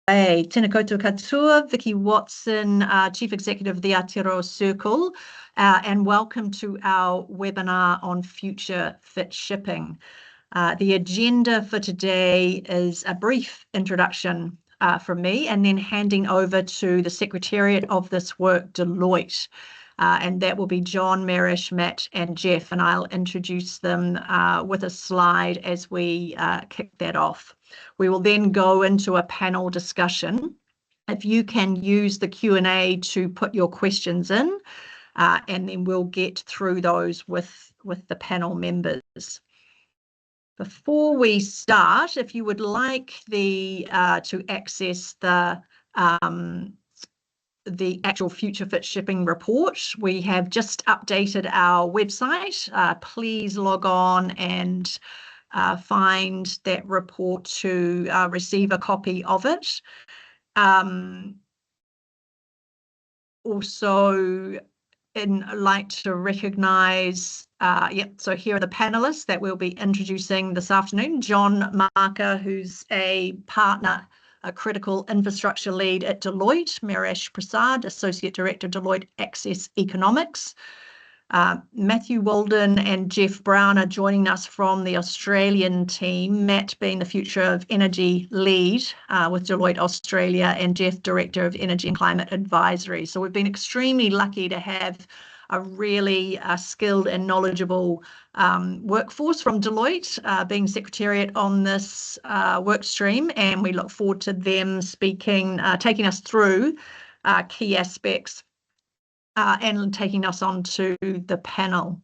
Tēnā koutou katoa, Vicky Watson, Chief Executive of the Aotearoa Circle, and welcome to our webinar on future fit shipping. The agenda for today is a brief introduction from me and then handing over to the Secretariat of this work, Deloitte. And that will be John, Marish, Matt and Jeff, and I'll introduce them with a slide as we kick that off. We will then go into a panel discussion. If you can use the Q&A to put your questions in, and then we'll get through those with the panel members. Before we start, if you would like to access the actual Future Fit Shipping report, we have just updated our website. Please log on and find that report to receive a copy of it. Also, I'd like to recognise, so here are the panellists that we'll be introducing this afternoon. John Marker, who's a partner, a critical infrastructure lead at Deloitte. Marish Prasad, Associate Director, Deloitte Access Economics. Matthew Walden and Jeff Brown are joining us from the Australian team, Matt being the Future of Energy lead with Deloitte Australia, and Jeff, Director of Energy and Climate Advisory. So we've been extremely lucky to have a really skilled and knowledgeable workforce from Deloitte being Secretariat on this work stream, and we look forward to them speaking, taking us through key aspects and taking us on to the panel.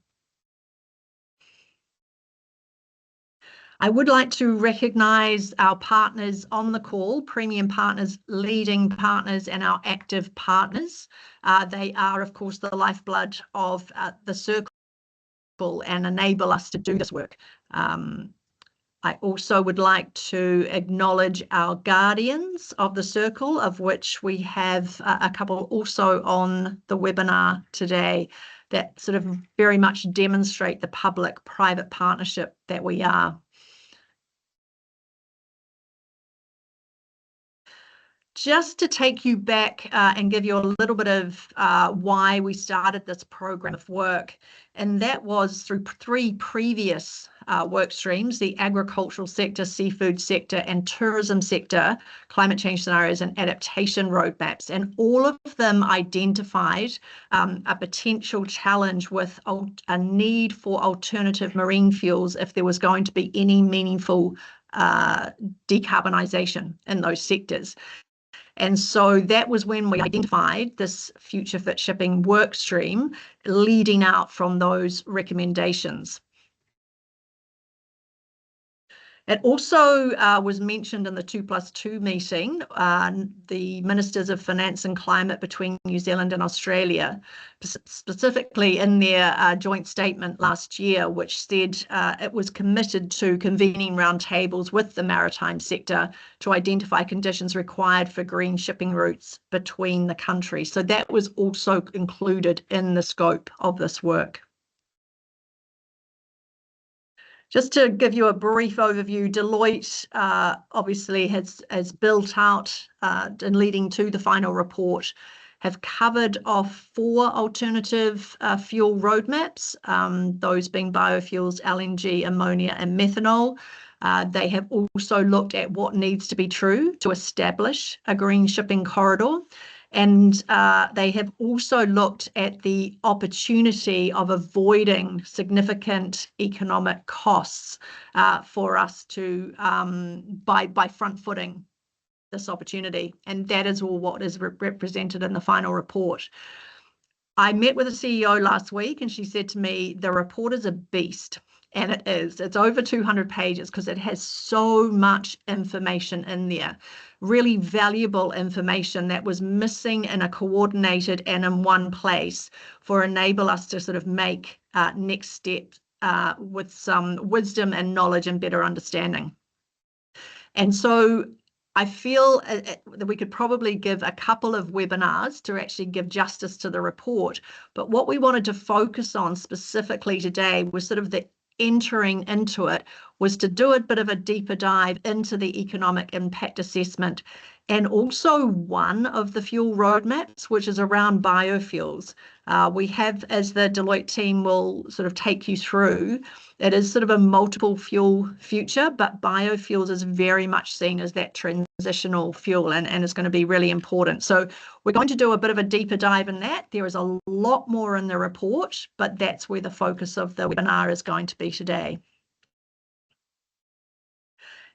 I would like to recognise our partners on the call, premium partners, leading partners and our active partners. They are, of course, the lifeblood of the Circle and enable us to do this work. I also would like to acknowledge our guardians of the Circle, of which we have a couple also on the webinar today that sort of very much demonstrate the public-private partnership that we are. Just to take you back and give you a little bit of why we started this program of work, and that was through three previous work streams: the agricultural sector, seafood sector and tourism sector, climate change scenarios and adaptation roadmaps. And all of them identified a potential challenge with a need for alternative marine fuels if there was going to be any meaningful decarbonisation in those sectors. And so that was when we identified this Future Fit Shipping work stream leading out from those recommendations. It also was mentioned in the 2+2 meeting, the Ministers of Finance and Climate between New Zealand and Australia, specifically in their joint statement last year, which said it was committed to convening roundtables with the maritime sector to identify conditions required for green shipping routes between the countries. So that was also included in the scope of this work. Just to give you a brief overview, Deloitte obviously has built out and leading to the final report, have covered off 4 alternative fuel roadmaps, those being biofuels, LNG, ammonia and methanol. They have also looked at what needs to be true to establish a green shipping corridor. And they have also looked at the opportunity of avoiding significant economic costs for us to by front-footing this opportunity. And that is all what is represented in the final report. I met with the CEO last week and she said to me, the report is a beast. And it is. It's over 200 pages because it has so much information in there, really valuable information that was missing in a coordinated and in one place for enable us to sort of make next steps with some wisdom and knowledge and better understanding. And so I feel that we could probably give a couple of webinars to actually give justice to the report. But what we wanted to focus on specifically today was sort of the entering into it was to do a bit of a deeper dive into the economic impact assessment, and also one of the fuel roadmaps, which is around biofuels. We have, as the Deloitte team will sort of take you through, it is sort of a multiple fuel future, but biofuels is very much seen as that transitional fuel, and is going to be really important. So we're going to do a bit of a deeper dive in that. There is a lot more in the report, but that's where the focus of the webinar is going to be today.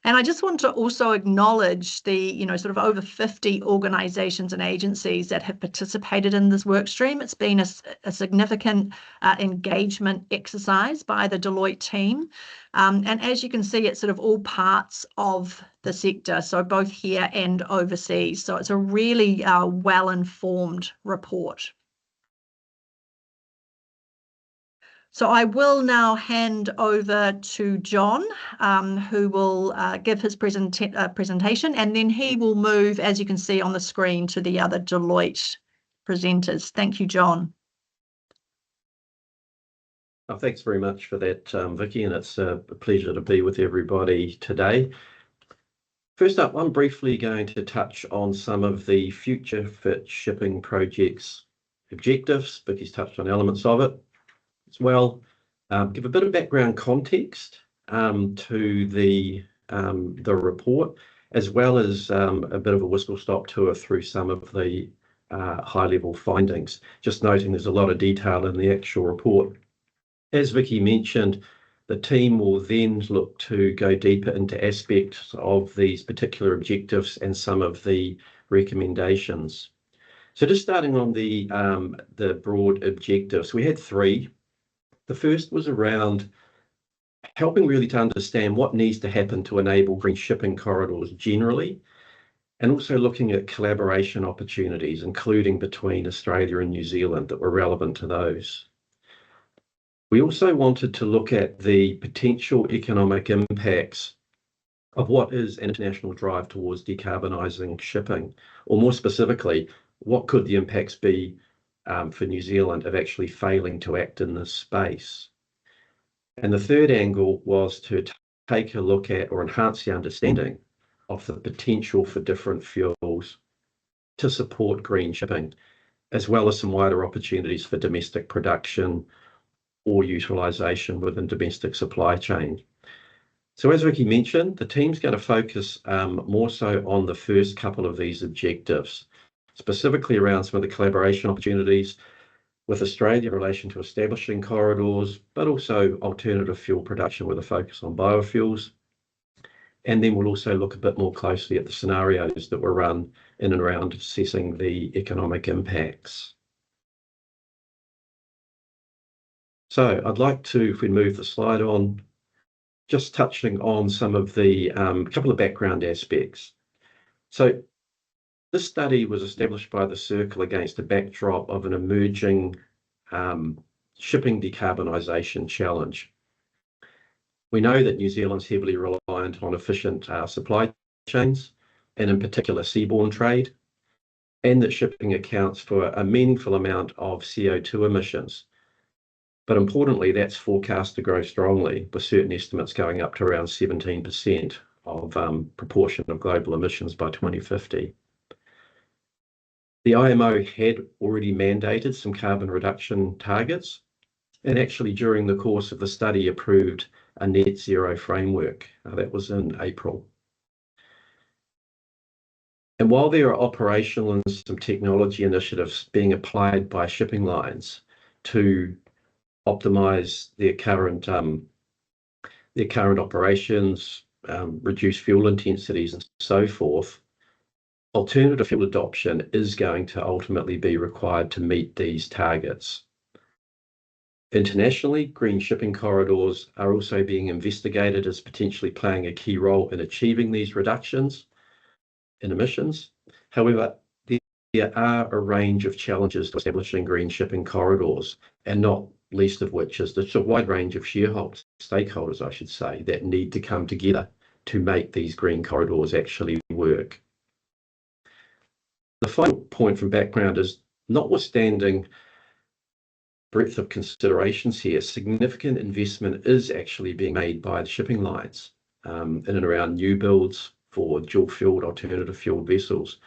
And I just want to also acknowledge the, sort of over 50 organisations and agencies that have participated in this work stream. It's been a significant engagement exercise by the Deloitte team. And as you can see, it's sort of all parts of the sector, so both here and overseas. So it's a really well-informed report. So I will now hand over to John, who will give his presentation, and then he will move, as you can see on the screen, to the other Deloitte presenters. Thank you, John. Oh, thanks very much for that, Vicky, and it's a pleasure to be with everybody today. First up, I'm briefly going to touch on some of the Future Fit Shipping Project's objectives. Vicky's touched on elements of it as well. Give a bit of background context to the report, as well as a bit of a whistle-stop tour through some of the high-level findings. Just noting there's a lot of detail in the actual report. As Vicky mentioned, the team will then look to go deeper into aspects of these particular objectives and some of the recommendations. So just starting on the broad objectives, we had three. The first was around helping really to understand what needs to happen to enable green shipping corridors generally, and also looking at collaboration opportunities, including between Australia and New Zealand, that were relevant to those. We also wanted to look at the potential economic impacts of what is an international drive towards decarbonising shipping, or more specifically, what could the impacts be for New Zealand of actually failing to act in this space. And the third angle was to take a look at or enhance the understanding of the potential for different fuels to support green shipping, as well as some wider opportunities for domestic production or utilisation within domestic supply chain. So as Vicky mentioned, the team's going to focus more so on the first couple of these objectives, specifically around some of the collaboration opportunities with Australia in relation to establishing corridors, but also alternative fuel production with a focus on biofuels. And then we'll also look a bit more closely at the scenarios that were run in and around assessing the economic impacts. So I'd like to, if we move the slide on, just touching on some of the couple of background aspects. So this study was established by the Circle against a backdrop of an emerging shipping decarbonisation challenge. We know that New Zealand's heavily reliant on efficient supply chains, and in particular seaborne trade, and that shipping accounts for a meaningful amount of CO2 emissions. But importantly, that's forecast to grow strongly, with certain estimates going up to around 17% of proportion of global emissions by 2050. The IMO had already mandated some carbon reduction targets, and actually during the course of the study approved a net zero framework. That was in April. And while there are operational and some technology initiatives being applied by shipping lines to optimize their current operations, reduce fuel intensities and so forth, alternative fuel adoption is going to ultimately be required to meet these targets. Internationally, green shipping corridors are also being investigated as potentially playing a key role in achieving these reductions in emissions. However, there are a range of challenges to establishing green shipping corridors, and not least of which is the wide range of stakeholders, I should say, that need to come together to make these green corridors actually work. The final point from background is, notwithstanding breadth of considerations here, significant investment is actually being made by the shipping lines in and around new builds for dual-fueled, alternative-fueled vessels.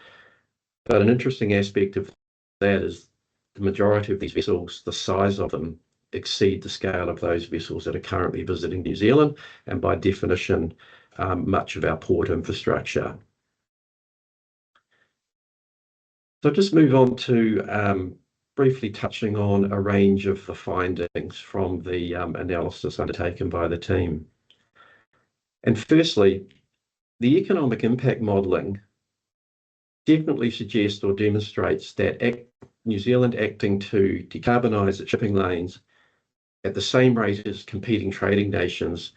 But an interesting aspect of that is the majority of these vessels, the size of them, exceed the scale of those vessels that are currently visiting New Zealand, and by definition, much of our port infrastructure. So I'll just move on to briefly touching on a range of the findings from the analysis undertaken by the team. And firstly, the economic impact modelling definitely suggests or demonstrates that New Zealand acting to decarbonise its shipping lanes at the same rate as competing trading nations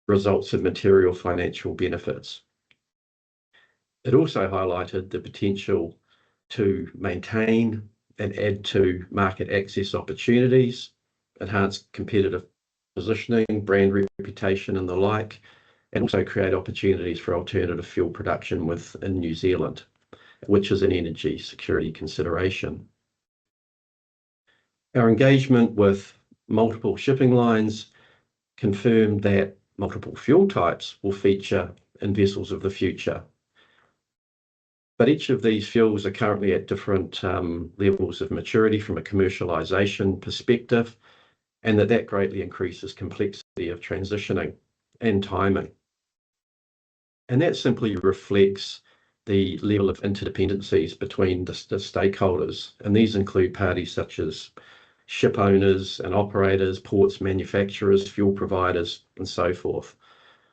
results in material financial benefits. It also highlighted the potential to maintain and add to market access opportunities, enhance competitive positioning, brand reputation and the like, and also create opportunities for alternative fuel production within New Zealand, which is an energy security consideration. Our engagement with multiple shipping lines confirmed that multiple fuel types will feature in vessels of the future. But each of these fuels are currently at different levels of maturity from a commercialisation perspective, and that greatly increases complexity of transitioning and timing. And that simply reflects the level of interdependencies between the stakeholders, and these include parties such as ship owners and operators, ports, manufacturers, fuel providers, and so forth.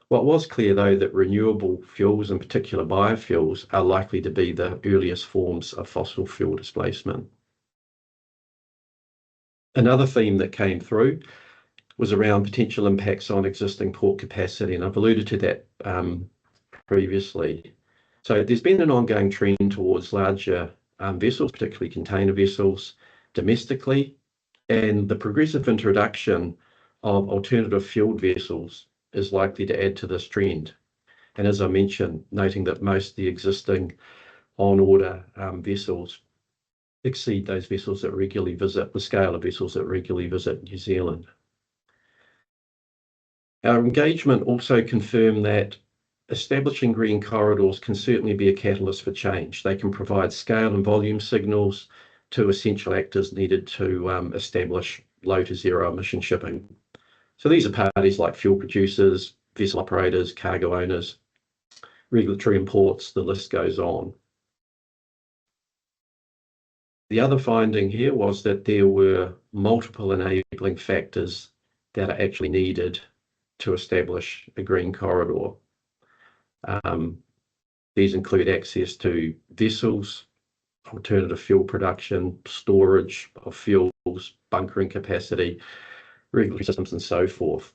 What was clear, though, that renewable fuels, in particular biofuels, are likely to be the earliest forms of fossil fuel displacement. Another theme that came through was around potential impacts on existing port capacity, and I've alluded to that previously. So there's been an ongoing trend towards larger vessels, particularly container vessels, domestically, and the progressive introduction of alternative fueled vessels is likely to add to this trend. And as I mentioned, noting that most of the existing on-order vessels exceed those vessels that regularly visit, the scale of vessels that regularly visit New Zealand. Our engagement also confirmed that establishing green corridors can certainly be a catalyst for change. They can provide scale and volume signals to essential actors needed to establish low to zero emission shipping. So these are parties like fuel producers, vessel operators, cargo owners, regulatory and ports, the list goes on. The other finding here was that there were multiple enabling factors that are actually needed to establish a green corridor. These include access to vessels, alternative fuel production, storage of fuels, bunkering capacity, regulatory systems, and so forth.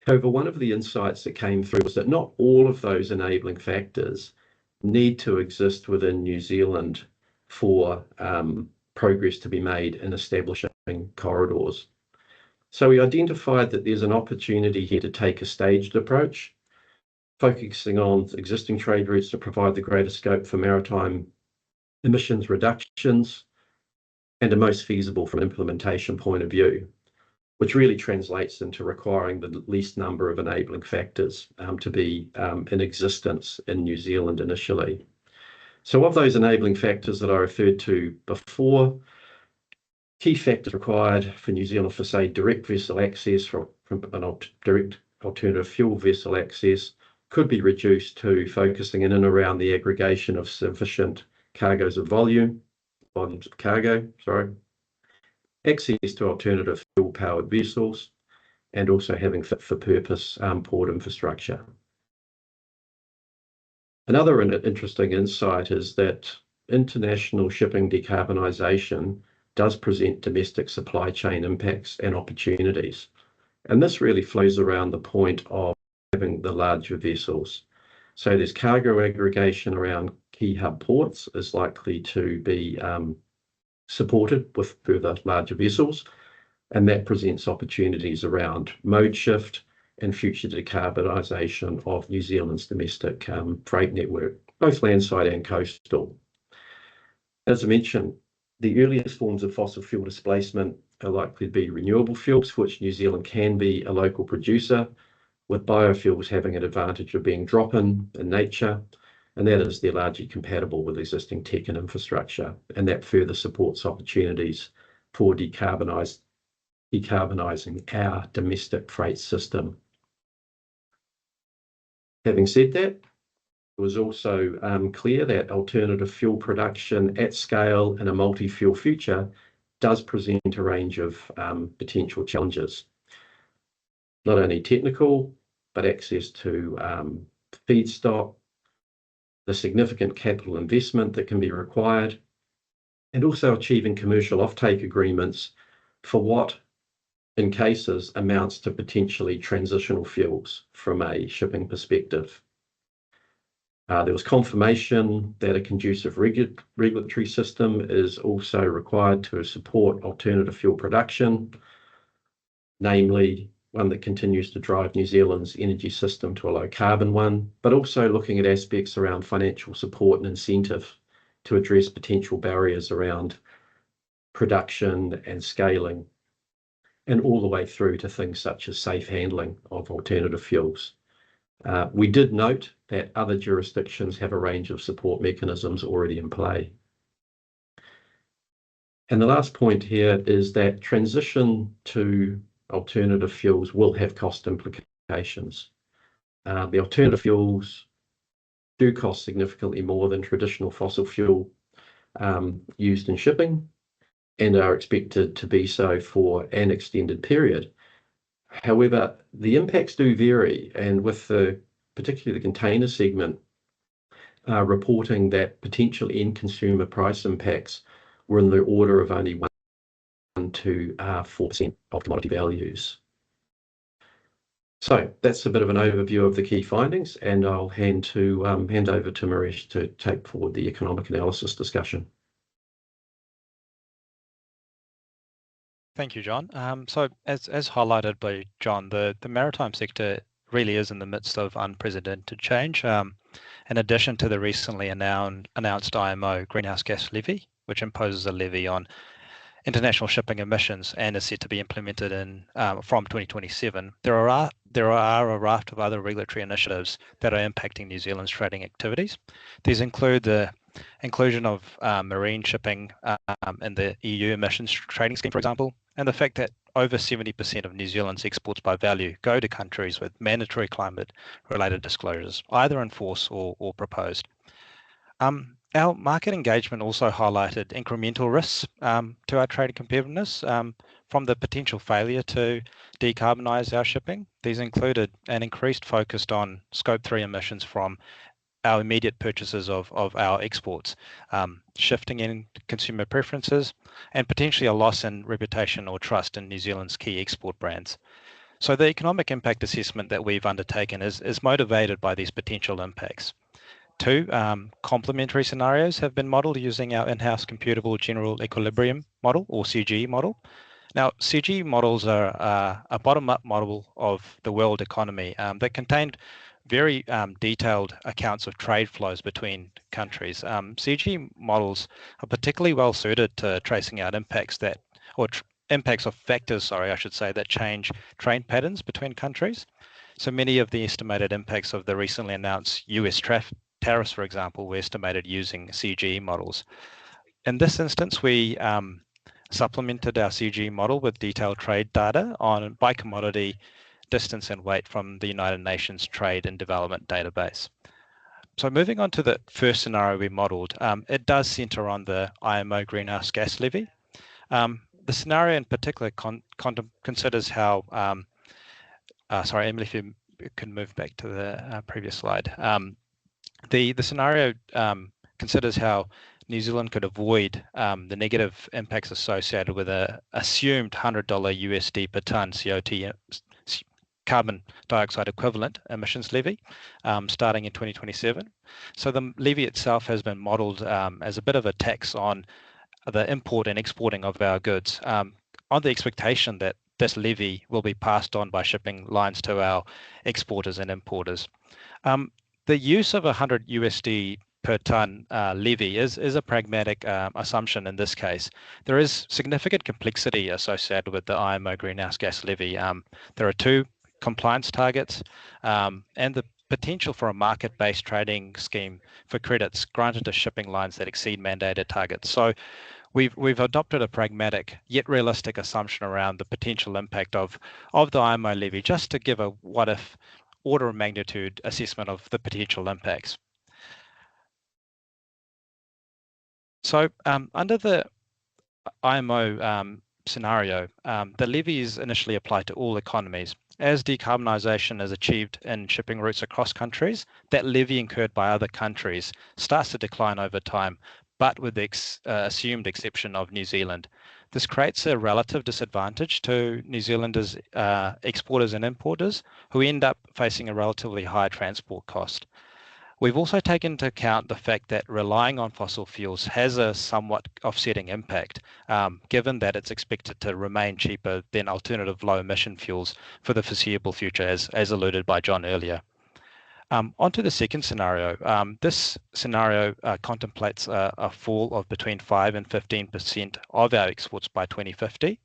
However, one of the insights that came through was that not all of those enabling factors need to exist within New Zealand for progress to be made in establishing corridors. So we identified that there's an opportunity here to take a staged approach, focusing on existing trade routes to provide the greatest scope for maritime emissions reductions and are most feasible from an implementation point of view, which really translates into requiring the least number of enabling factors to be in existence in New Zealand initially. So of those enabling factors that I referred to before, key factors required for New Zealand for, say, direct vessel access from an direct alternative fuel vessel access could be reduced to focusing in and around the aggregation of sufficient volumes of cargo, access to alternative fuel-powered vessels, and also having fit-for-purpose port infrastructure. Another interesting insight is that international shipping decarbonisation does present domestic supply chain impacts and opportunities. And this really flows around the point of having the larger vessels. So there's cargo aggregation around key hub ports is likely to be supported with further larger vessels, and that presents opportunities around mode shift and future decarbonisation of New Zealand's domestic freight network, both landside and coastal. As I mentioned, The earliest forms of fossil fuel displacement are likely to be renewable fuels, for which New Zealand can be a local producer, with biofuels having an advantage of being drop-in nature, and that is they're largely compatible with existing tech and infrastructure, and that further supports opportunities for decarbonising our domestic freight system. Having said that, it was also clear that alternative fuel production at scale in a multi-fuel future does present a range of potential challenges. Not only technical, but access to feedstock, the significant capital investment that can be required, and also achieving commercial offtake agreements for what, in cases, amounts to potentially transitional fuels from a shipping perspective. There was confirmation that a conducive regulatory system is also required to support alternative fuel production, namely one that continues to drive New Zealand's energy system to a low carbon one, but also looking at aspects around financial support and incentive to address potential barriers around production and scaling, and all the way through to things such as safe handling of alternative fuels. We did note that other jurisdictions have a range of support mechanisms already in play. And the last point here is that transition to alternative fuels will have cost implications. The alternative fuels do cost significantly more than traditional fossil fuel used in shipping, and are expected to be so for an extended period. However, the impacts do vary, and with particularly the container segment reporting that potential end consumer price impacts were in the order of only 1 to 4% of commodity values. So that's a bit of an overview of the key findings, and I'll hand over to Maresh to take forward the economic analysis discussion. Thank you, John. So as highlighted by John, the maritime sector really is in the midst of unprecedented change. In addition to the recently announced IMO greenhouse gas levy, which imposes a levy on international shipping emissions and is set to be implemented from 2027, there are a raft of other regulatory initiatives that are impacting New Zealand's trading activities. These include the inclusion of marine shipping in the EU emissions trading scheme, for example, and the fact that over 70% of New Zealand's exports by value go to countries with mandatory climate-related disclosures, either in force or proposed. Our market engagement also highlighted incremental risks to our trading competitiveness from the potential failure to decarbonise our shipping. These included an increased focus on Scope 3 emissions from our immediate purchases of our exports, shifting in consumer preferences, and potentially a loss in reputation or trust in New Zealand's key export brands. So the economic impact assessment that we've undertaken is motivated by these potential impacts. 2 complementary scenarios have been modelled using our in-house computable general equilibrium model, or CGE model. Now, CGE models are a bottom-up model of the world economy that contained very detailed accounts of trade flows between countries. CGE models are particularly well suited to tracing out impacts of factors, that change trade patterns between countries. So many of the estimated impacts of the recently announced US tariffs, for example, were estimated using CGE models. In this instance, we supplemented our CGE model with detailed trade data by commodity, distance and weight from the United Nations Trade and Development Database. So moving on to the first scenario we modelled, it does centre on the IMO greenhouse gas levy. The scenario in particular considers how, sorry, Emily, if you can move back to the previous slide. The scenario considers how New Zealand could avoid the negative impacts associated with an assumed $100 USD per tonne CO2 carbon dioxide equivalent emissions levy starting in 2027. So the levy itself has been modelled as a bit of a tax on the import and exporting of our goods, on the expectation that this levy will be passed on by shipping lines to our exporters and importers. The use of $100 USD per tonne levy is a pragmatic assumption in this case. There is significant complexity associated with the IMO greenhouse gas levy. There are 2 compliance targets and the potential for a market-based trading scheme for credits granted to shipping lines that exceed mandated targets. So we've adopted a pragmatic yet realistic assumption around the potential impact of the IMO levy, just to give a what if order of magnitude assessment of the potential impacts. So under the IMO scenario, the levy is initially applied to all economies. As decarbonisation is achieved in shipping routes across countries, that levy incurred by other countries starts to decline over time, but with the assumed exception of New Zealand. This creates a relative disadvantage to New Zealanders, exporters and importers, who end up facing a relatively high transport cost. We've also taken into account the fact that relying on fossil fuels has a somewhat offsetting impact, given that it's expected to remain cheaper than alternative low-emission fuels for the foreseeable future, as alluded by John earlier. Onto the second scenario. This scenario contemplates a fall of between 5 and 15% of our exports by 2050.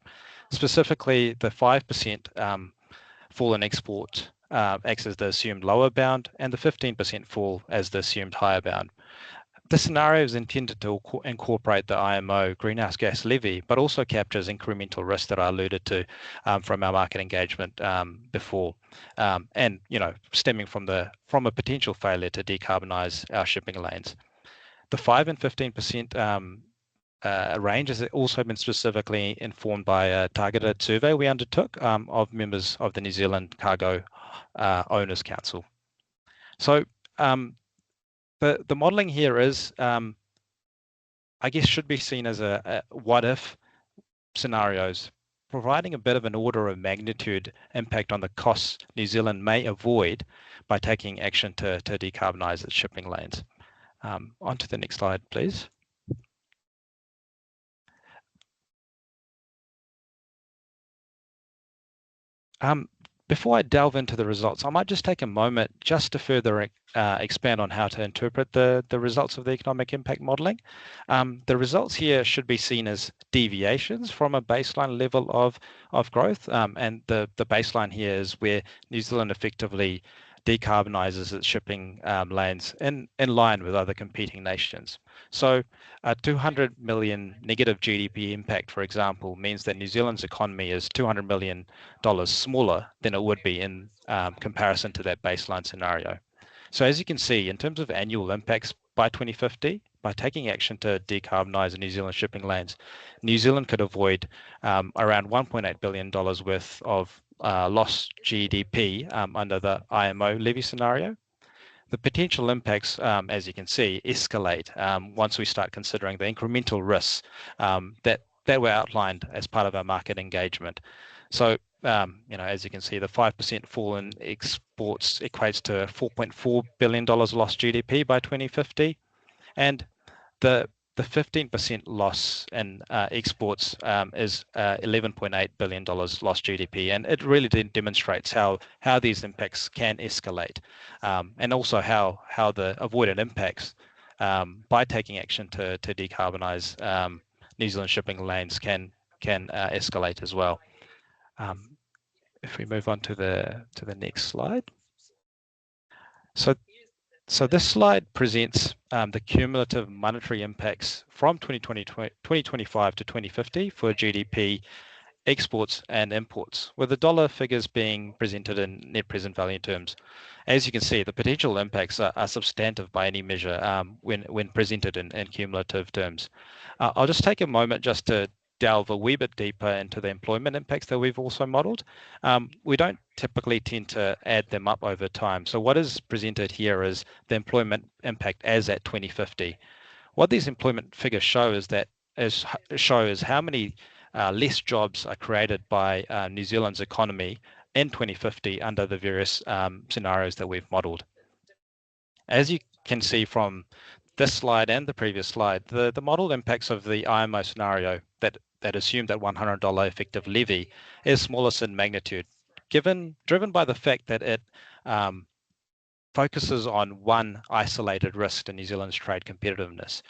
Specifically, the 5% fall in export acts as the assumed lower bound, and the 15% fall as the assumed higher bound. The scenario is intended to incorporate the IMO greenhouse gas levy, but also captures incremental risk that I alluded to from our market engagement before, and stemming from a potential failure to decarbonise our shipping lanes. The 5 and 15% range has also been specifically informed by a targeted survey we undertook of members of the New Zealand Cargo Owners Council. So the modelling here is, I guess, should be seen as a what-if scenarios, providing a bit of an order of magnitude impact on the costs New Zealand may avoid by taking action to decarbonise its shipping lanes. On to the next slide, please. Before I delve into the results, I might just take a moment just to further expand on how to interpret the results of the economic impact modelling. The results here should be seen as deviations from a baseline level of growth, and the baseline here is where New Zealand effectively decarbonises its shipping lanes in line with other competing nations. So a 200 million negative GDP impact, for example, means that New Zealand's economy is $200 million smaller than it would be in comparison to that baseline scenario. So as you can see, in terms of annual impacts by 2050, by taking action to decarbonise New Zealand shipping lanes, New Zealand could avoid around $1.8 billion worth of lost GDP under the IMO levy scenario. The potential impacts, as you can see, escalate once we start considering the incremental risks that were outlined as part of our market engagement. So, as you can see, the 5% fall in exports equates to $4.4 billion lost GDP by 2050, and the 15% loss in exports is $11.8 billion lost GDP, and it really demonstrates how these impacts can escalate, and also how the avoided impacts by taking action to decarbonise New Zealand shipping lanes can escalate as well. If we move on to the next slide. So this slide presents the cumulative monetary impacts from 2025 to 2050 for GDP, exports and imports, with the dollar figures being presented in net present value terms. As you can see, the potential impacts are substantive by any measure when presented in cumulative terms. I'll just take a moment just to delve a wee bit deeper into the employment impacts that we've also modelled. We don't typically tend to add them up over time. So what is presented here is the employment impact as at 2050. What these employment figures show is how many less jobs are created by New Zealand's economy in 2050 under the various scenarios that we've modelled. As you can see from this slide and the previous slide, the modelled impacts of the IMO scenario that assumed that $100 effective levy is smallest in magnitude, driven by the fact that it focuses on one isolated risk to New Zealand's trade competitiveness.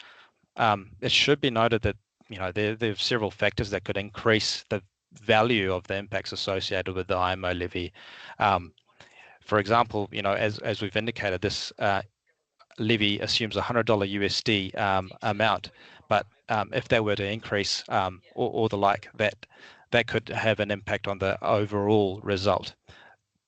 It should be noted that there are several factors that could increase the value of the impacts associated with the IMO levy. For example, as we've indicated, this levy assumes $100 USD amount, but if that were to increase or the like, that could have an impact on the overall result.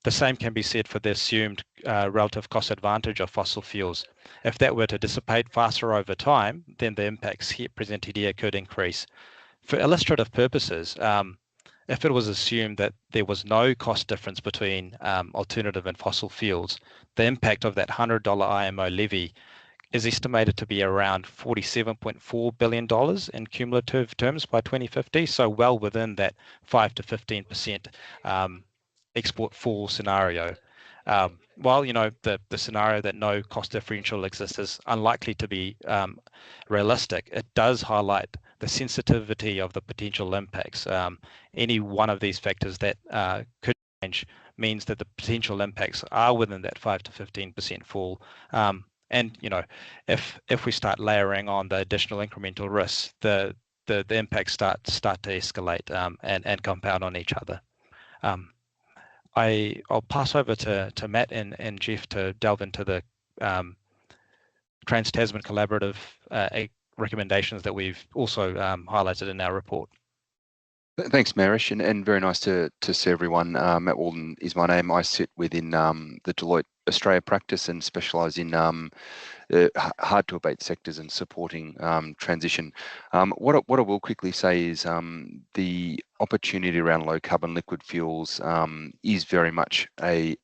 The same can be said for the assumed relative cost advantage of fossil fuels. If that were to dissipate faster over time, then the impacts presented here could increase. For illustrative purposes, if it was assumed that there was no cost difference between alternative and fossil fuels, the impact of that $100 IMO levy is estimated to be around $47.4 billion in cumulative terms by 2050, so well within that 5 to 15% export fall scenario. While the scenario that no cost differential exists is unlikely to be realistic, it does highlight the sensitivity of the potential impacts. Any one of these factors that could change means that the potential impacts are within that 5 to 15% fall. And if we start layering on the additional incremental risks, the impacts start to escalate and compound on each other. I'll pass over to Matt and Jeff to delve into the Trans-Tasman Collaborative recommendations that we've also highlighted in our report. Thanks, Marish, and very nice to see everyone. Matt Walden is my name. I sit within the Deloitte Australia practice and specialise in hard to abate sectors and supporting transition. What I will quickly say is the opportunity around low carbon liquid fuels is very much a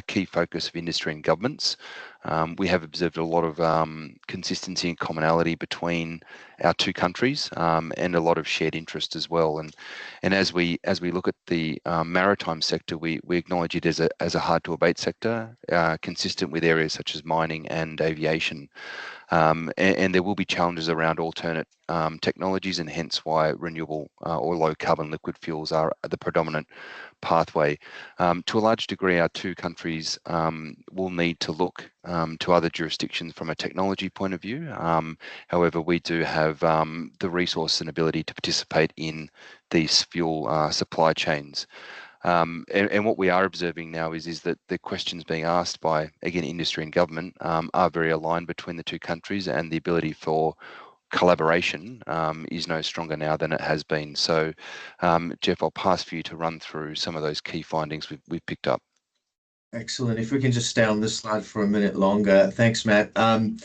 key focus of industry and governments. We have observed a lot of consistency and commonality between our two countries and a lot of shared interest as well. And as we look at the maritime sector, we acknowledge it as a hard to abate sector, consistent with areas such as mining and aviation. And there will be challenges around alternate technologies, and hence why renewable or low carbon liquid fuels are the predominant pathway. To a large degree, our two countries will need to look to other jurisdictions from a technology point of view. However, we do have the resource and ability to participate in these fuel supply chains. And what we are observing now is that the questions being asked by, again, industry and government are very aligned between the two countries, and the ability for collaboration is no stronger now than it has been. So, Jeff, I'll pass for you to run through some of those key findings we've picked up. Excellent. If we can just stay on this slide for a minute longer. Thanks, Matt. And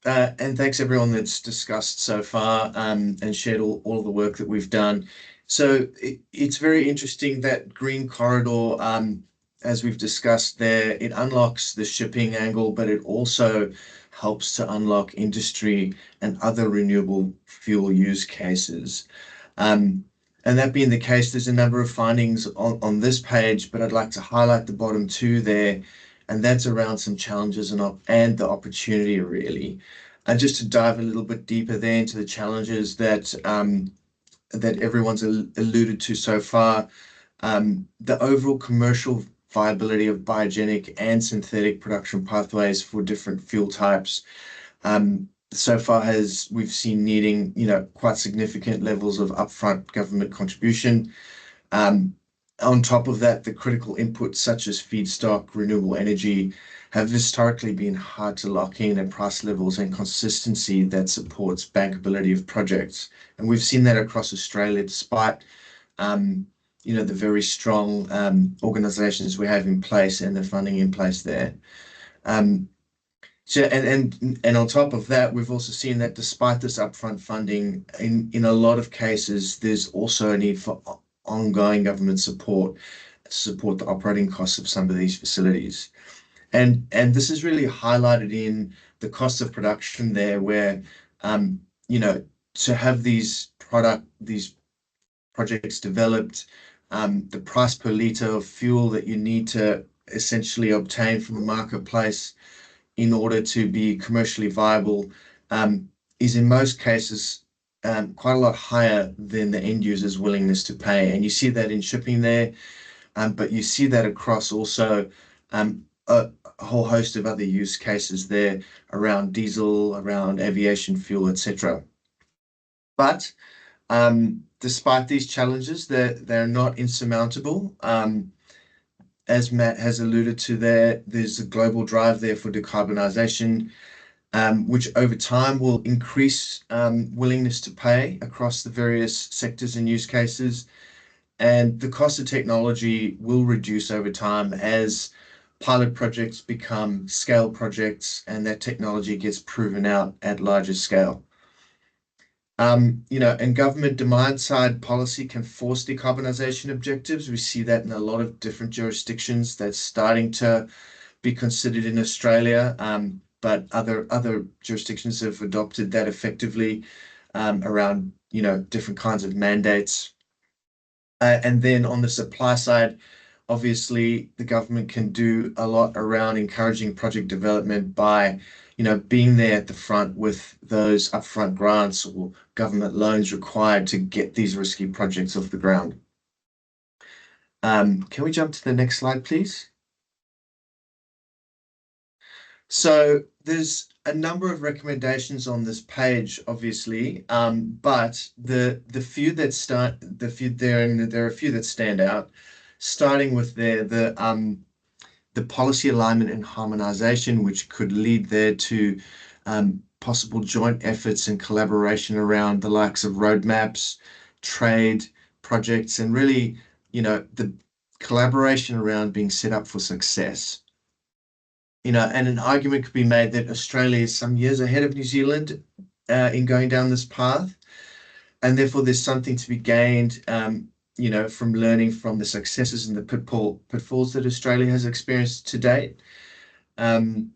thanks everyone that's discussed so far and shared all the work that we've done. So it's very interesting that Green Corridor, as we've discussed there, it unlocks the shipping angle, but it also helps to unlock industry and other renewable fuel use cases. And that being the case, there's a number of findings on this page, but I'd like to highlight the bottom two there, and that's around some challenges and the opportunity, really. And just to dive a little bit deeper there into the challenges that everyone's alluded to so far, the overall commercial viability of biogenic and synthetic production pathways for different fuel types so far we've seen needing quite significant levels of upfront government contribution. On top of that, the critical inputs such as feedstock, renewable energy have historically been hard to lock in at price levels and consistency that supports bankability of projects. And we've seen that across Australia, despite the very strong organisations we have in place and the funding in place there. So and on top of that, we've also seen that despite this upfront funding, in a lot of cases, there's also a need for ongoing government support to support the operating costs of some of these facilities. And this is really highlighted in the cost of production there, where to have these projects developed, the price per litre of fuel that you need to essentially obtain from the marketplace in order to be commercially viable is in most cases quite a lot higher than the end user's willingness to pay. And you see that in shipping there, but you see that across also a whole host of other use cases there around diesel, around aviation fuel, etc. But despite these challenges, they're not insurmountable. As Matt has alluded to there's a global drive there for decarbonisation, which over time will increase willingness to pay across the various sectors and use cases. And the cost of technology will reduce over time as pilot projects become scale projects and that technology gets proven out at larger scale. And government demand side policy can force decarbonisation objectives. We see that in a lot of different jurisdictions. That's starting to be considered in Australia, but other jurisdictions have adopted that effectively around different kinds of mandates. And then on the supply side, obviously the government can do a lot around encouraging project development by being there at the front with those upfront grants or government loans required to get these risky projects off the ground. Can we jump to the next slide, please? So there's a number of recommendations on this page, obviously, but there are a few that stand out. Starting with the policy alignment and harmonization, which could lead there to possible joint efforts and collaboration around the likes of roadmaps, trade projects, and really, the collaboration around being set up for success. And an argument could be made that Australia is some years ahead of New Zealand in going down this path, and therefore there's something to be gained from learning from the successes and the pitfalls that Australia has experienced to date. In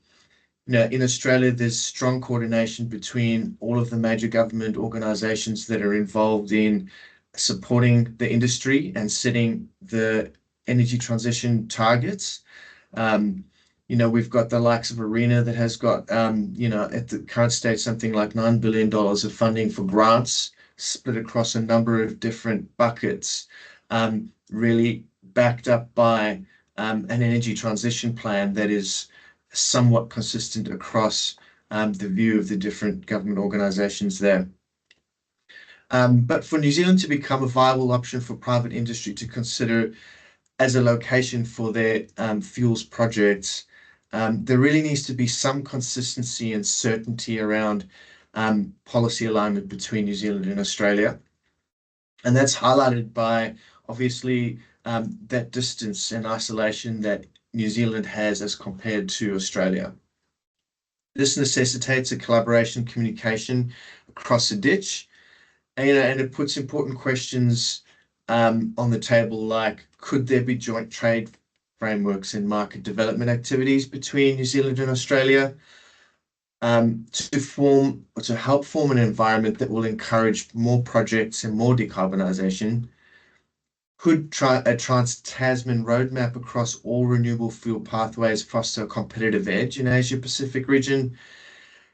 Australia, there's strong coordination between all of the major government organisations that are involved in supporting the industry and setting the energy transition targets. We've got the likes of ARENA that has got, at the current stage, something like $9 billion of funding for grants split across a number of different buckets, really backed up by an energy transition plan that is somewhat consistent across the view of the different government organisations there. But for New Zealand to become a viable option for private industry to consider as a location for their fuels projects, there really needs to be some consistency and certainty around policy alignment between New Zealand and Australia. And that's highlighted by, obviously, that distance and isolation that New Zealand has as compared to Australia. This necessitates a collaboration, communication across the ditch, and it puts important questions on the table, like, could there be joint trade frameworks and market development activities between New Zealand and Australia to help form an environment that will encourage more projects and more decarbonisation? Could a Trans-Tasman roadmap across all renewable fuel pathways foster a competitive edge in Asia Pacific region?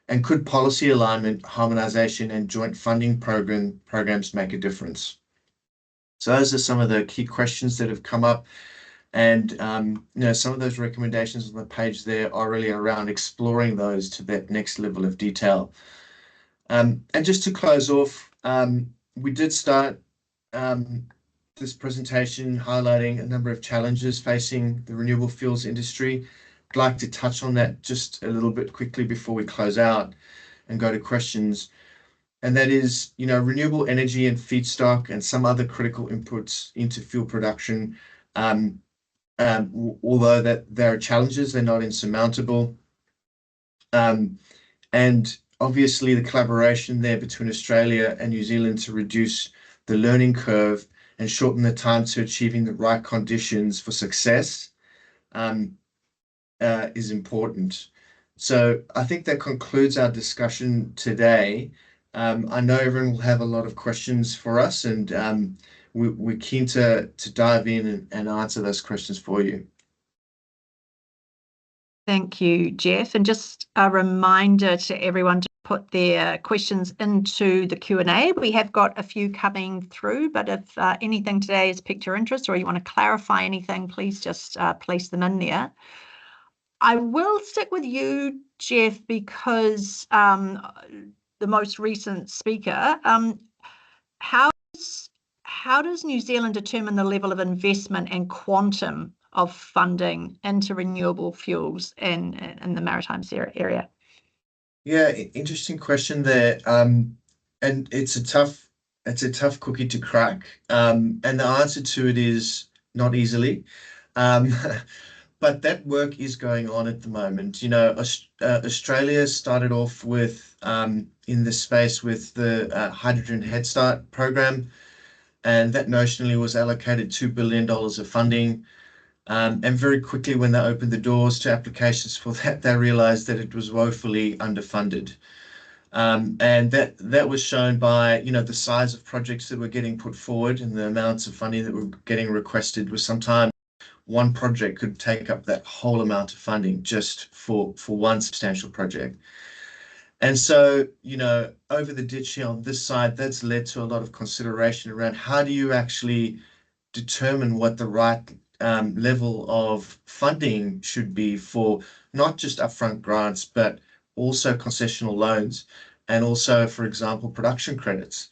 And could policy alignment, harmonisation, and joint funding programs make a difference? So those are some of the key questions that have come up. And some of those recommendations on the page there are really around exploring those to that next level of detail. And just to close off, we did start this presentation highlighting a number of challenges facing the renewable fuels industry. I'd like to touch on that just a little bit quickly before we close out and go to questions. And that is, renewable energy and feedstock and some other critical inputs into fuel production. Although that there are challenges, they're not insurmountable. And obviously the collaboration there between Australia and New Zealand to reduce the learning curve and shorten the time to achieving the right conditions for success is important. So I think that concludes our discussion today. I know everyone will have a lot of questions for us, and we're keen to dive in and answer those questions for you. Thank you, Jeff. And just a reminder to everyone to put their questions into the Q&A. We have got a few coming through, but if anything today has piqued your interest or you want to clarify anything, please just place them in there. I will stick with you, Jeff, because the most recent speaker, how does New Zealand determine the level of investment and quantum of funding into renewable fuels in the maritime area? Yeah, interesting question there. And it's a tough cookie to crack. And the answer to it is not easily. But that work is going on at the moment. You know, Australia started off with in this space with the Hydrogen Head Start program, and that notionally was allocated $2 billion of funding. And very quickly, when they opened the doors to applications for that, they realized that it was woefully underfunded. And that was shown by, you know, the size of projects that were getting put forward and the amounts of funding that were getting requested. Was sometimes one project could take up that whole amount of funding just for one substantial project. And so, you know, over the ditch here on this side, that's led to a lot of consideration around how do you actually determine what the right level of funding should be for not just upfront grants, but also concessional loans and also, for example, production credits.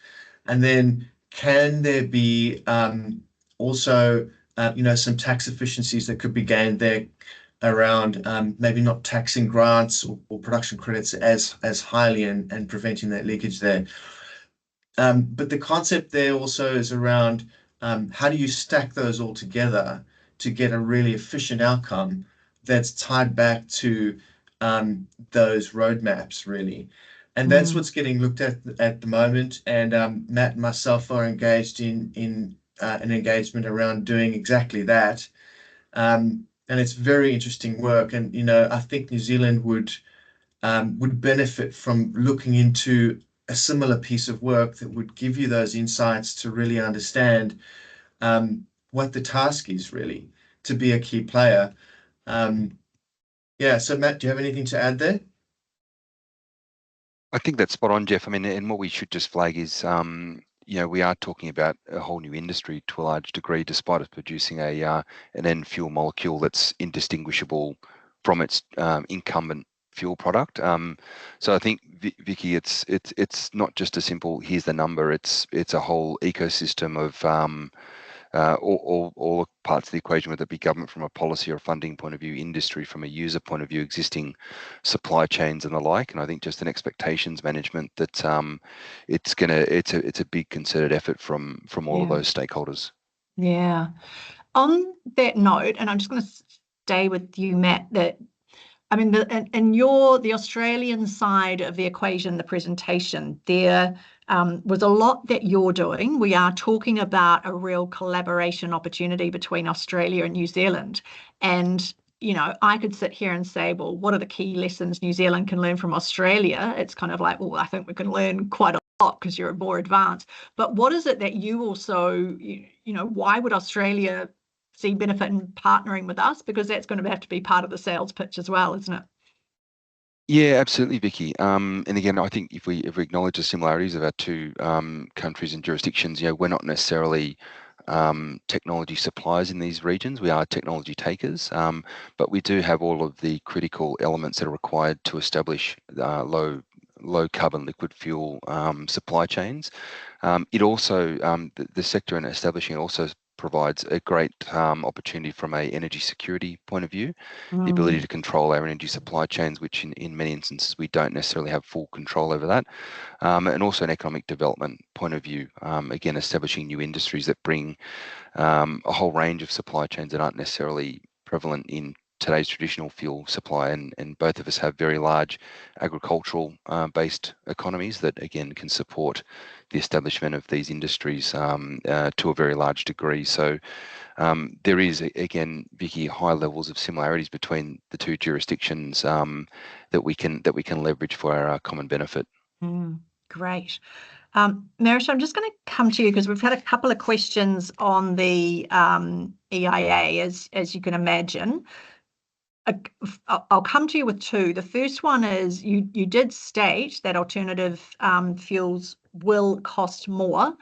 And then can there be also, you know, some tax efficiencies that could be gained there around maybe not taxing grants or production credits as highly and preventing that leakage there. But the concept there also is around how do you stack those all together to get a really efficient outcome that's tied back to those roadmaps, really. And that's what's getting looked at the moment. And Matt and myself are engaged in an engagement around doing exactly that. And it's very interesting work. And, you know, I think New Zealand would benefit from looking into a similar piece of work that would give you those insights to really understand what the task is really to be a key player. Yeah, so Matt, do you have anything to add there? I think that's spot on, Jeff. I mean, and what we should just flag is, you know, we are talking about a whole new industry to a large degree, despite us producing an end fuel molecule that's indistinguishable from its incumbent fuel product. So I think, Vicky, it's not just a simple here's the number. It's a whole ecosystem of all parts of the equation, whether it be government from a policy or funding point of view, industry from a user point of view, existing supply chains and the like. And I think just an expectations management that it's a big concerted effort from all of those stakeholders. Yeah. On that note, and I'm just going to stay with you, Matt, that I mean, in the Australian side of the equation, the presentation, there was a lot that you're doing. We are talking about a real collaboration opportunity between Australia and New Zealand. And, you know, I could sit here and say, well, what are the key lessons New Zealand can learn from Australia? It's kind of like, well, I think we can learn quite a lot because you're more advanced. But what is it that you also, you know, why would Australia see benefit in partnering with us, because that's going to have to be part of the sales pitch as well, isn't it? Yeah, absolutely, Vicky. And again, I think if we acknowledge the similarities of our two countries and jurisdictions, you know, we're not necessarily technology suppliers in these regions. We are technology takers, but we do have all of the critical elements that are required to establish low carbon liquid fuel supply chains. It also the sector in establishing it also provides a great opportunity from a energy security point of view, the ability to control our energy supply chains, which in many instances we don't necessarily have full control over that, and also an economic development point of view, again establishing new industries that bring a whole range of supply chains that aren't necessarily prevalent in today's traditional fuel supply, and both of us have very large agricultural based economies that again can support the establishment of these industries to a very large degree. So there is again, Vicky, high levels of similarities between the two jurisdictions that we can leverage for our common benefit. Great. Marish, I'm just going to come to you because we've had a couple of questions on the EIA, as you can imagine. I'll come to you with two. The first one is you did state that alternative fuels will cost more.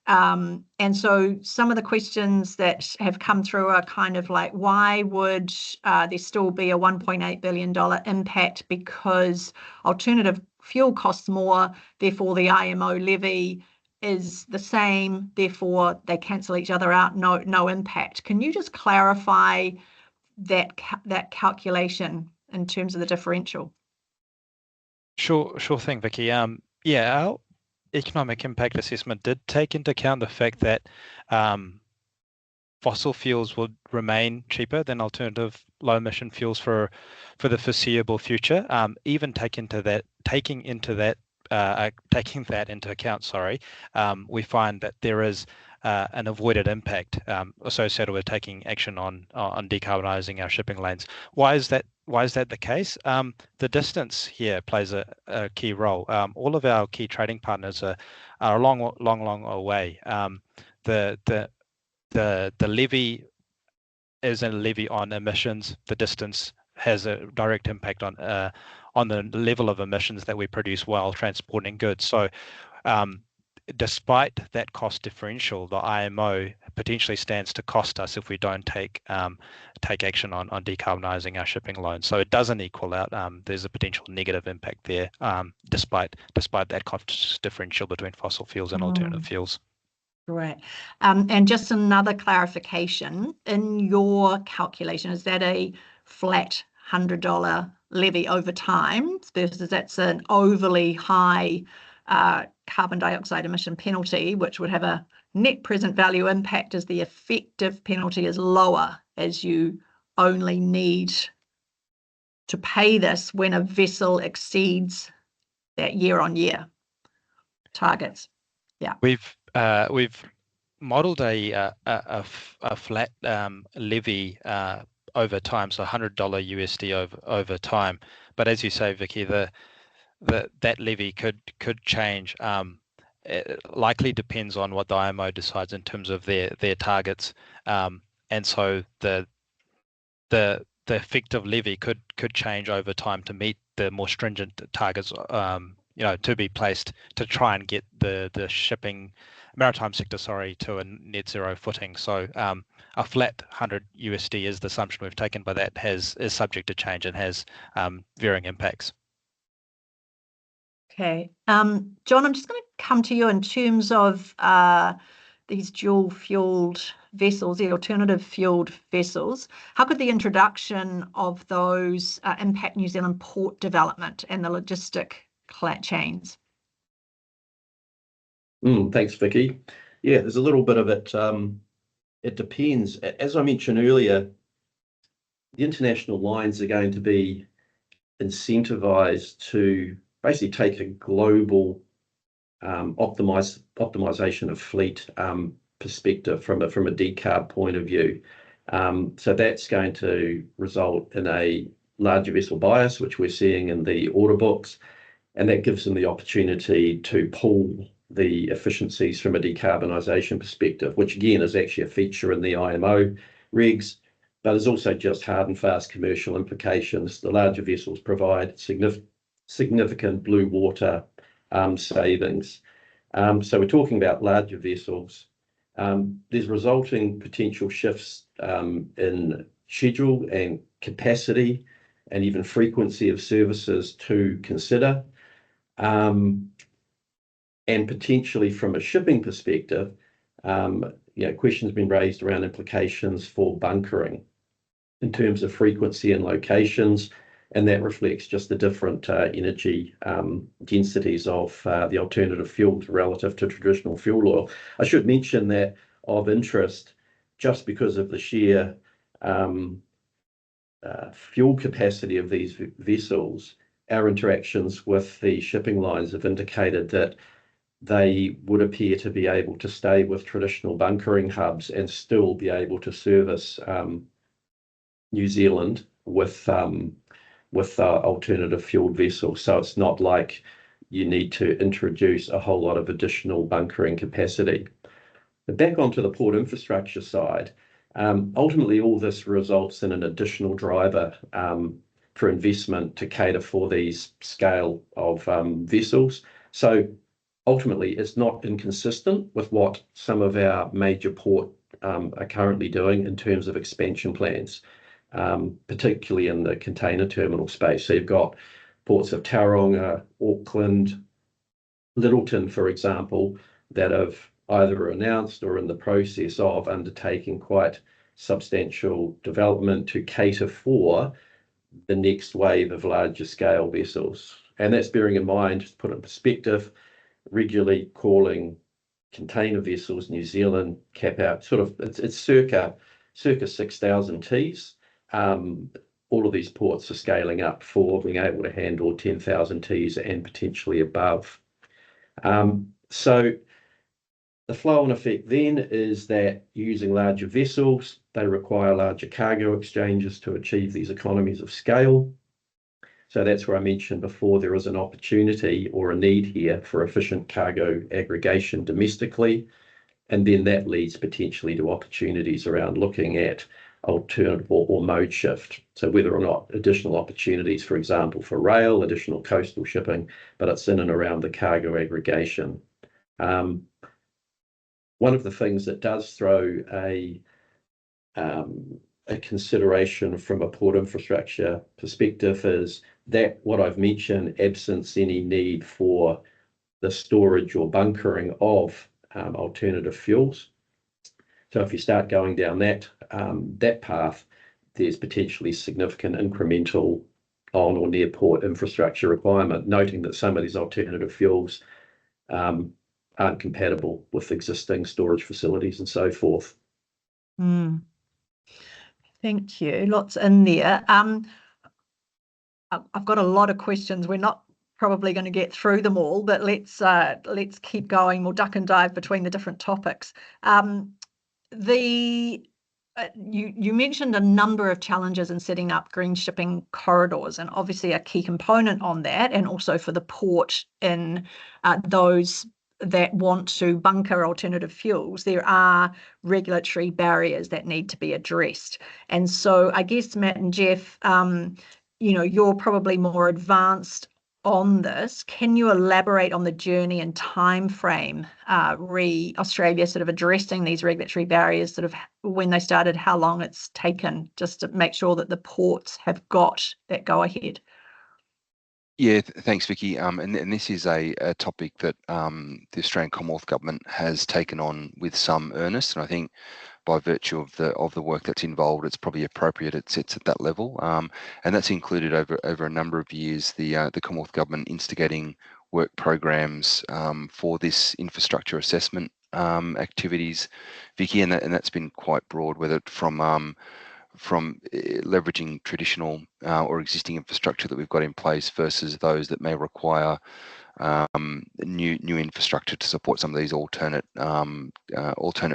And so some of the questions that have come through are kind of like, why would there still be a $1.8 billion impact because alternative fuel costs more, therefore the IMO levy is the same, therefore they cancel each other out, no impact. Can you just clarify that calculation in terms of the differential? Sure thing, Vicky. Yeah, our economic impact assessment did take into account the fact that fossil fuels would remain cheaper than alternative low emission fuels for the foreseeable future. Even taking that into account, we find that there is an avoided impact associated with taking action on decarbonising our shipping lanes. Why is that the case? The distance here plays a key role. All of our key trading partners are a long away. The levy is a levy on emissions. The distance has a direct impact on the level of emissions that we produce while transporting goods. So despite that cost differential, the IMO potentially stands to cost us if we don't take action on decarbonising our shipping loans. So it doesn't equal out. There's a potential negative impact there, despite that cost differential between fossil fuels and alternative fuels. Right. And just another clarification, in your calculation, is that a flat $100 levy over time versus that's an overly high carbon dioxide emission penalty, which would have a net present value impact as the effective penalty is lower as you only need to pay this when a vessel exceeds that year-on-year targets? Yeah. We've modelled a flat levy over time, so $100 USD over time. But as you say, Vicky, that levy could change. It likely depends on what the IMO decides in terms of their targets, and so the effective levy could change over time to meet the more stringent targets. To be placed to try and get the maritime sector, to a net zero footing. So a flat 100 USD is the assumption we've taken, but that is subject to change and has varying impacts. Okay. John, I'm just going to come to you in terms of these dual-fueled vessels, the alternative fueled vessels. How could the introduction of those impact New Zealand port development and the logistic chains? Thanks, Vicky. Yeah, there's a little bit of it. It depends. As I mentioned earlier, the international lines are going to be incentivized to basically take a global optimization of fleet perspective from a decarb point of view. So that's going to result in a larger vessel bias, which we're seeing in the order books, and that gives them the opportunity to pull the efficiencies from a decarbonisation perspective, which again is actually a feature in the IMO regs, but there's also just hard and fast commercial implications. The larger vessels provide significant blue water savings. So we're talking about larger vessels. There's resulting potential shifts in schedule and capacity and even frequency of services to consider. And potentially from a shipping perspective, questions have been raised around implications for bunkering in terms of frequency and locations, and that reflects just the different energy densities of the alternative fuels relative to traditional fuel oil. I should mention that of interest, just because of the sheer fuel capacity of these vessels, our interactions with the shipping lines have indicated that they would appear to be able to stay with traditional bunkering hubs and still be able to service New Zealand with alternative fueled vessels. So it's not like you need to introduce a whole lot of additional bunkering capacity. But back onto the port infrastructure side, ultimately all this results in an additional driver for investment to cater for these scale of vessels. So ultimately it's not inconsistent with what some of our major port are currently doing in terms of expansion plans, particularly in the container terminal space. So you've got ports of Tauranga, Auckland, Littleton, for example, that have either announced or in the process of undertaking quite substantial development to cater for the next wave of larger scale vessels. And that's bearing in mind, just to put it in perspective, regularly calling container vessels New Zealand cap out, sort of, it's circa 6,000 Ts. All of these ports are scaling up for being able to handle 10,000 Ts and potentially above. So the flow-on effect then is that using larger vessels, they require larger cargo exchanges to achieve these economies of scale. So that's where I mentioned before, there is an opportunity or a need here for efficient cargo aggregation domestically. And then that leads potentially to opportunities around looking at alternative or mode shift. So whether or not additional opportunities, for example, for rail, additional coastal shipping, but it's in and around the cargo aggregation. One of the things that does throw a consideration from a port infrastructure perspective is that what I've mentioned, absence any need for the storage or bunkering of alternative fuels. So if you start going down that path, there's potentially significant incremental on or near port infrastructure requirement, noting that some of these alternative fuels aren't compatible with existing storage facilities and so forth. Thank you. Lots in there. I've got a lot of questions. We're not probably going to get through them all, but let's keep going. We'll duck and dive between the different topics. You mentioned a number of challenges in setting up green shipping corridors, and obviously a key component on that, and also for the port in those that want to bunker alternative fuels, there are regulatory barriers that need to be addressed. And so I guess Matt and Jeff, you're probably more advanced on this. Can you elaborate on the journey and time frame Australia sort of addressing these regulatory barriers, sort of when they started, how long it's taken, just to make sure that the ports have got that go ahead? Yeah, thanks, Vicky. And this is a topic that the Australian Commonwealth Government has taken on with some earnest, and I think by virtue of the work that's involved, it's probably appropriate it sits at that level. And that's included over a number of years the Commonwealth Government instigating work programs for this infrastructure assessment activities, Vicky, and that's been quite broad, whether from leveraging traditional or existing infrastructure that we've got in place versus those that may require new infrastructure to support some of these alternate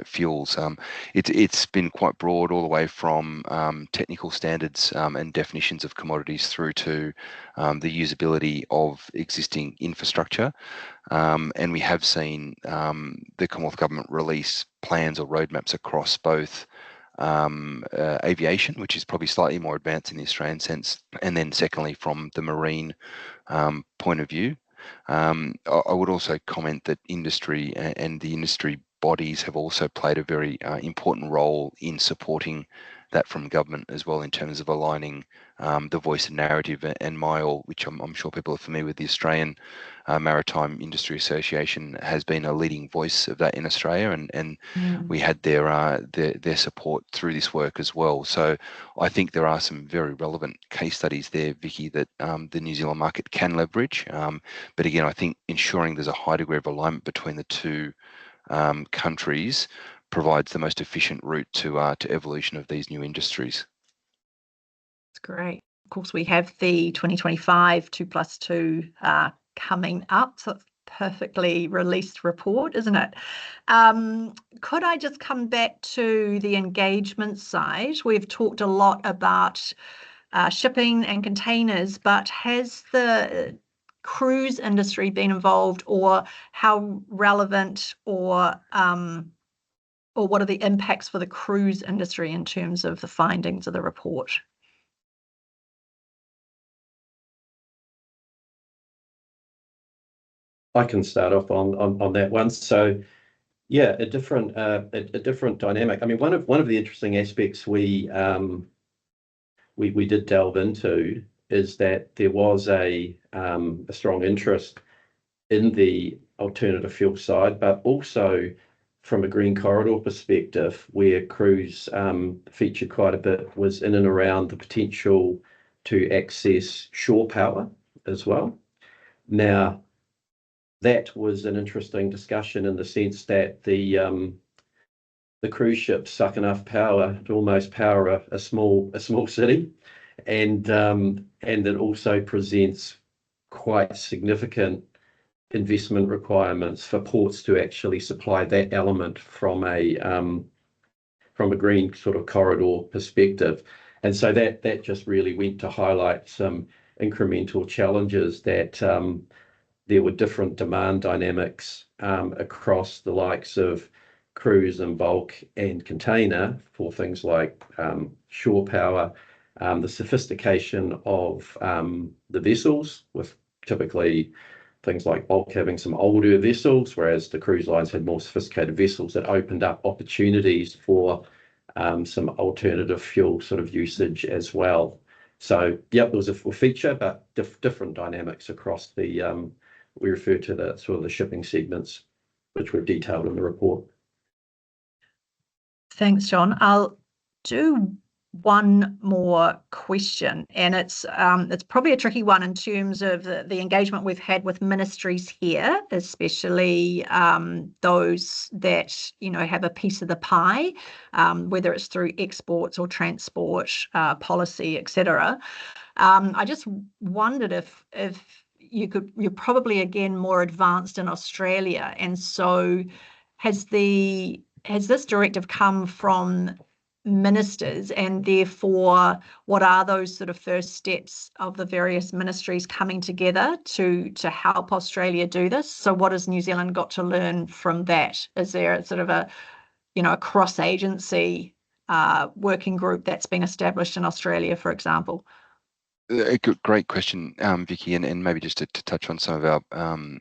fuels. It's been quite broad, all the way from technical standards and definitions of commodities through to the usability of existing infrastructure. And we have seen the Commonwealth Government release plans or roadmaps across both aviation, which is probably slightly more advanced in the Australian sense, and then secondly from the marine point of view. I would also comment that industry and the industry bodies have also played a very important role in supporting that from government as well, in terms of aligning the voice and narrative. And MIAL, which I'm sure people are familiar with, the Australian Maritime Industry Association, has been a leading voice of that in Australia, and we had their support through this work as well. So I think there are some very relevant case studies there, Vicky, that the New Zealand market can leverage. But again, I think ensuring there's a high degree of alignment between the two countries provides the most efficient route to evolution of these new industries. That's great. Of course, we have the 2025 2+2 coming up, so it's a perfectly released report, isn't it? Could I just come back to the engagement side? We've talked a lot about shipping and containers, but has the cruise industry been involved, or how relevant, or what are the impacts for the cruise industry in terms of the findings of the report? I can start off on that one. So yeah, a different dynamic. I mean, one of the interesting aspects we did delve into is that there was a strong interest in the alternative fuel side, but also from a green corridor perspective, where cruise featured quite a bit, was in and around the potential to access shore power as well. Now, that was an interesting discussion in the sense that the cruise ships suck enough power to almost power a small city, and it also presents quite significant investment requirements for ports to actually supply that element from a green sort of corridor perspective. And so that just really went to highlight some incremental challenges that there were different demand dynamics across the likes of cruise and bulk and container for things like shore power, the sophistication of the vessels, with typically things like bulk having some older vessels, whereas the cruise lines had more sophisticated vessels that opened up opportunities for some alternative fuel sort of usage as well. So, yep, it was a feature, but different dynamics across the, we refer to the sort of the shipping segments, which we've detailed in the report. Thanks, John. I'll do one more question, and it's probably a tricky one in terms of the engagement we've had with ministries here, especially those that have a piece of the pie, whether it's through exports or transport policy, etc. I just wondered if you're probably again more advanced in Australia, and so has this directive come from ministers, and therefore what are those sort of first steps of the various ministries coming together to help Australia do this? So what has New Zealand got to learn from that? Is there sort of a cross-agency working group that's been established in Australia, for example? A great question, Vicky, and maybe just to touch on some of our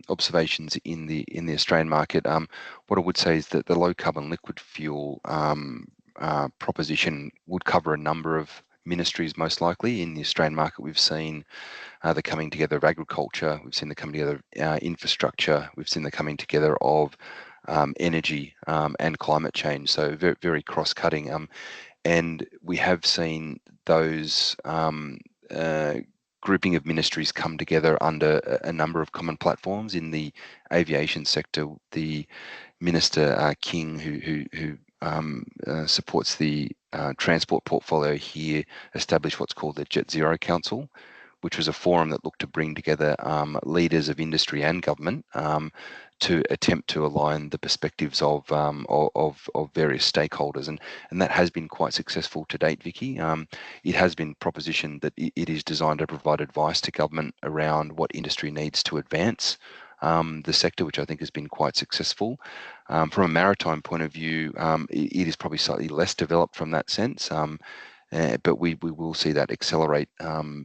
observations in the Australian market. What I would say is that the low carbon liquid fuel proposition would cover a number of ministries. Most likely in the Australian market, we've seen the coming together of agriculture, we've seen the coming together of infrastructure, we've seen the coming together of energy and climate change. So very, very cross-cutting, and we have seen those grouping of ministries come together under a number of common platforms. In the aviation sector, the Minister King, who supports the transport portfolio here, established what's called the Jet Zero Council, which was a forum that looked to bring together leaders of industry and government to attempt to align the perspectives of various stakeholders, and that has been quite successful to date, Vicky. It has been propositioned that it is designed to provide advice to government around what industry needs to advance the sector, which I think has been quite successful. From a maritime point of view, it is probably slightly less developed from that sense. But we will see that accelerate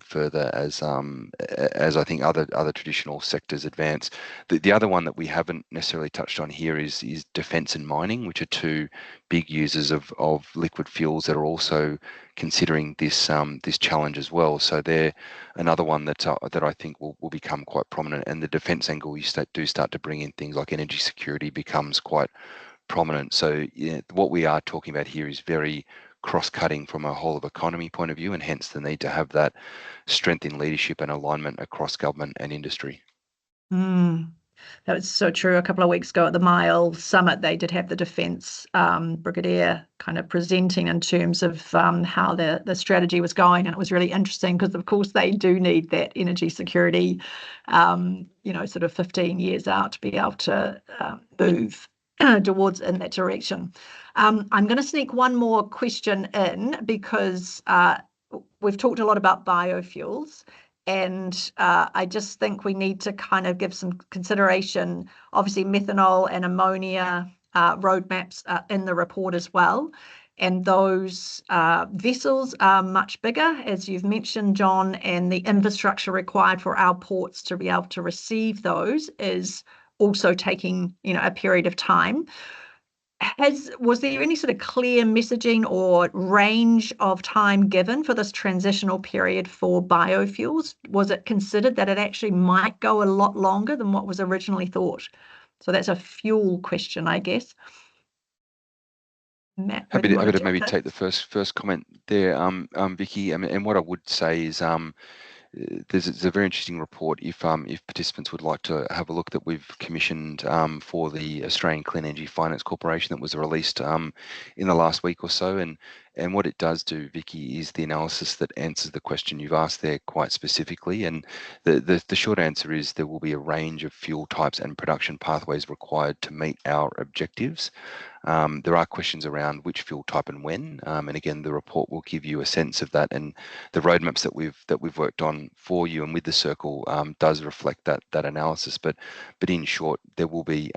further as I think other traditional sectors advance. The other one that we haven't necessarily touched on here is defence and mining, which are two big users of liquid fuels that are also considering this challenge as well. So they're another one that I think will become quite prominent. And the defence angle, you start to bring in things like energy security becomes quite prominent. So yeah, what we are talking about here is very cross-cutting from a whole of economy point of view, and hence the need to have that strength in leadership and alignment across government and industry. That was so true. A couple of weeks ago at the Mile Summit, they did have the Defence Brigadier kind of presenting in terms of how the strategy was going, and it was really interesting because, of course, they do need that energy security, sort of 15 years out to be able to move towards in that direction. I'm going to sneak one more question in because we've talked a lot about biofuels, and I just think we need to kind of give some consideration. Obviously, methanol and ammonia roadmaps are in the report as well. and those vessels are much bigger, as you've mentioned, John, and the infrastructure required for our ports to be able to receive those is also taking, a period of time. Was there any sort of clear messaging or range of time given for this transitional period for biofuels? Was it considered that it actually might go a lot longer than what was originally thought? So that's a fuel question, I guess. Matt, Happy to maybe take the first comment there, Vicky. And what I would say is there's a very interesting report if participants would like to have a look that we've commissioned for the Australian Clean Energy Finance Corporation that was released in the last week or so, and what it does do, Vicky, is the analysis that answers the question you've asked there quite specifically. And the short answer is there will be a range of fuel types and production pathways required to meet our objectives. There are questions around which fuel type and when, and again, the report will give you a sense of that, and the roadmaps that we've worked on for you and with the Circle does reflect that analysis. But in short, there will be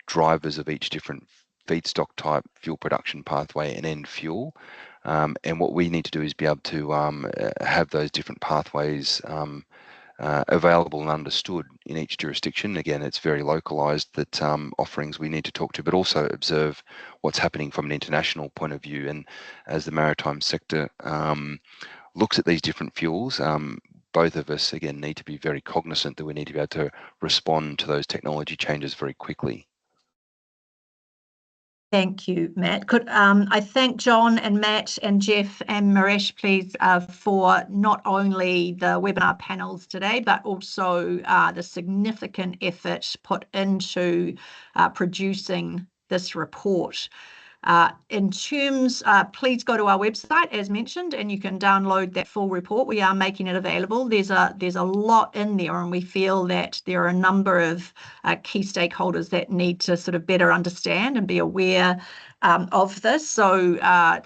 drivers of each different feedstock type, fuel production pathway, and end fuel. And what we need to do is be able to have those different pathways available and understood in each jurisdiction. Again, it's very localized, that offerings we need to talk to, but also observe what's happening from an international point of view. And as the maritime sector looks at these different fuels, both of us, again, need to be very cognizant that we need to be able to respond to those technology changes very quickly. Thank you, Matt. Could I thank John and Matt and Jeff and Maresh, please, for not only the webinar panels today, but also the significant effort put into producing this report. In terms, please go to our website, as mentioned, and you can download that full report. We are making it available. There's a lot in there, and we feel that there are a number of key stakeholders that need to sort of better understand and be aware of this. So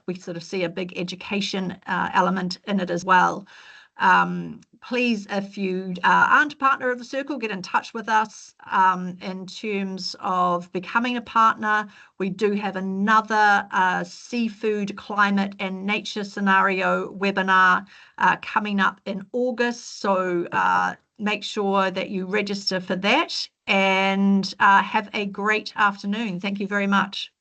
we sort of see a big education element in it as well. Please, if you aren't a partner of the Circle, get in touch with us in terms of becoming a partner. We do have another seafood, climate and nature scenario webinar coming up in August. So make sure that you register for that, and have a great afternoon. Thank you very much.